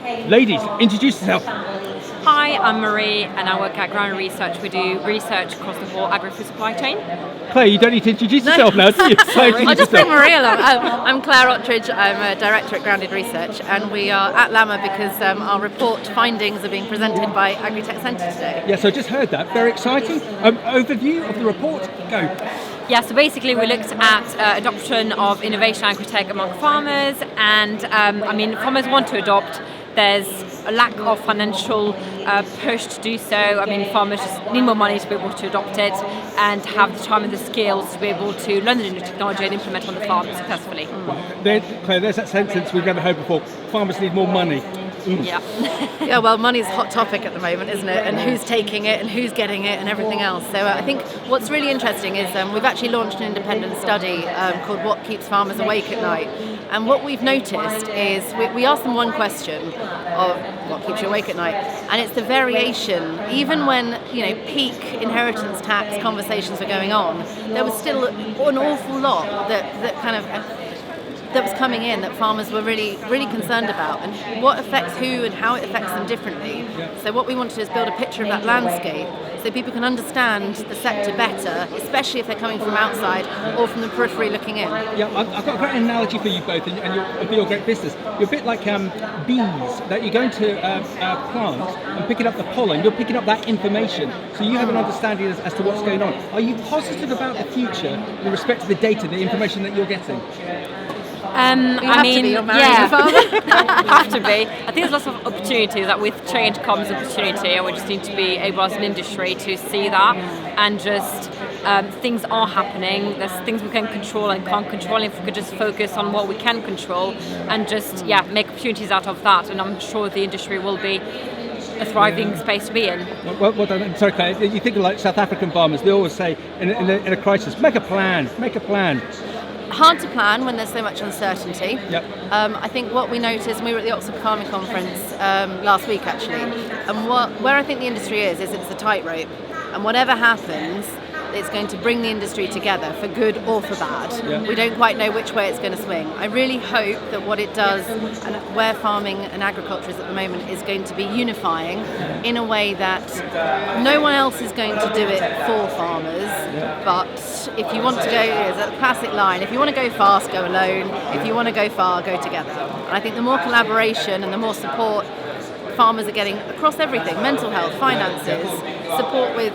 Ladies, introduce yourself. Hi, I'm Marie and I work at Ground Research. We do research across the whole agri-food supply chain. Claire, you don't need to introduce yourself now, do you? I'll just bring Marie along. I'm Clare Otridge, I'm a director at Grounded Research, and we are at LAMMA because our report findings are being presented by Agritech Centre today. Yeah, so I just heard that. Very exciting. Overview of the report, go. Yeah, so basically we looked at adoption of innovation agri-tech among farmers, and farmers want to adopt. There's a lack of financial push to do so. Farmers just need more money to be able to adopt it and have the time and the skills to be able to learn the new technology and implement it on the farm successfully. Claire, there's that sentence we've never heard before. Farmers need more money. Yeah. Yeah, well, money's a hot topic at the moment, isn't it? And who's taking it and who's getting it and everything else. So I think what's really interesting is we've actually launched an independent study called What Keeps Farmers Awake at Night. And what we've noticed is we asked them one question of what keeps you awake at night, and it's the variation. Even when peak inheritance tax conversations were going on, there was still an awful lot that was coming in that farmers were really concerned about, and what affects who and how it affects them differently. So what we want to do is build a picture of that landscape so people can understand the sector better, especially if they're coming from outside or from the periphery looking in. Yeah, I've got a great analogy for you both and for your great business. You're a bit like bees, that you're going to a plant and picking up the pollen, you're picking up that information, so you have an understanding as to what's going on. Are you positive about the future in respect to the data, the information that you're getting? You have to be, you're marrying a farmer. We have to be. I think there's lots of opportunities, that with change comes opportunity, and we just need to be able as an industry to see that, and just things are happening. There's things we can control and can't control, and if we could just focus on what we can control and just make opportunities out of that, and I'm sure the industry will be a thriving space to be in. Well, I'm sorry, Claire, you think of like South African farmers, they always say in a crisis, make a plan. Hard to plan when there's so much uncertainty. Yep. I think what we noticed, and we were at the Oxford Farming Conference last week actually, and where I think the industry is it's a tightrope, and whatever happens, it's going to bring the industry together for good or for bad. Yeah. We don't quite know which way it's going to swing. I really hope that what it does, and where farming and agriculture is at the moment, is going to be unifying in a way that no one else is going to do it for farmers. Yeah. But if you want to go, there's a classic line, if you want to go fast, go alone. If you want to go far, go together. And I think the more collaboration and the more support farmers are getting across everything, mental health, finances, support with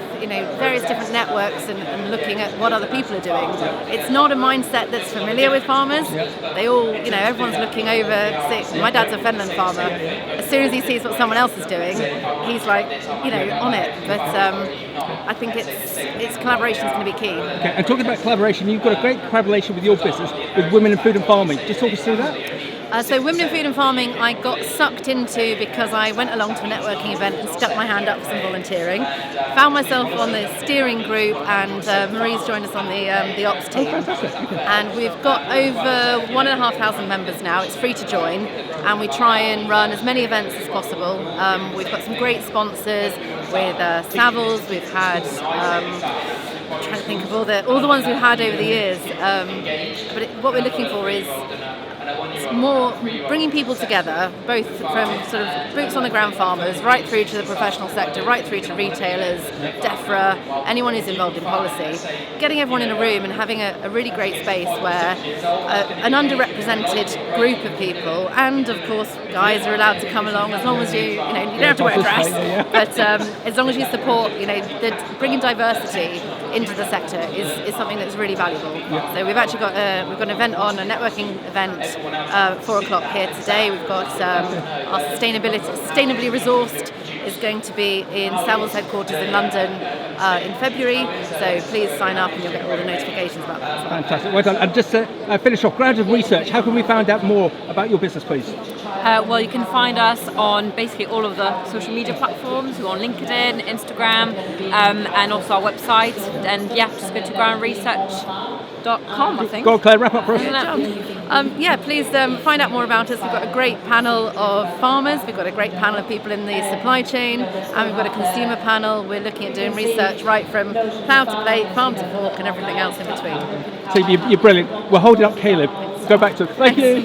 various different networks and looking at what other people are doing. It's not a mindset that's familiar with farmers. They all, everyone's looking over. My dad's a Fenland farmer. As soon as he sees what someone else is doing, he's like, on it. But I think it's collaboration is going to be key. Okay, and talking about collaboration, you've got a great collaboration with your business with Women in Food and Farming. Just talk us through that. So Women in Food and Farming I got sucked into because I went along to a networking event and stuck my hand up for some volunteering. Found myself on the steering group, and Marie's joined us on the ops team. Oh, fantastic. Okay. And we've got over 1,500 members now. It's free to join, and we try and run as many events as possible. We've got some great sponsors with Savills. We've had I'm trying to think of all the ones we've had over the years. But what we're looking for is more bringing people together, both from sort of boots on the ground farmers right through to the professional sector, right through to retailers, DEFRA, anyone who's involved in policy, getting everyone in a room and having a really great space where an underrepresented group of people, and of course guys are allowed to come along as long as you don't have to wear a dress, but as long as you support, that bringing diversity into the sector is something that's really valuable. So we've actually got we've got an event on, a networking event, 4 o'clock here today. We've got our sustainably resourced is going to be in Savills headquarters in London in February. So please sign up and you'll get all the notifications about that as well. Fantastic. Well done. And just to finish off, Grounded Research, how can we find out more about your business, please? Well, you can find us on basically all of the social media platforms. We're on LinkedIn, Instagram, and also our website. And just go to groundresearch.com, I think. Go on, Claire, wrap up for us. Please find out more about us. We've got a great panel of farmers, we've got a great panel of people in the supply chain, and we've got a consumer panel. We're looking at doing research right from plough to plate, farm to fork, and everything else in between. So you're brilliant. We're holding up Caleb. Go back to it. Thank you.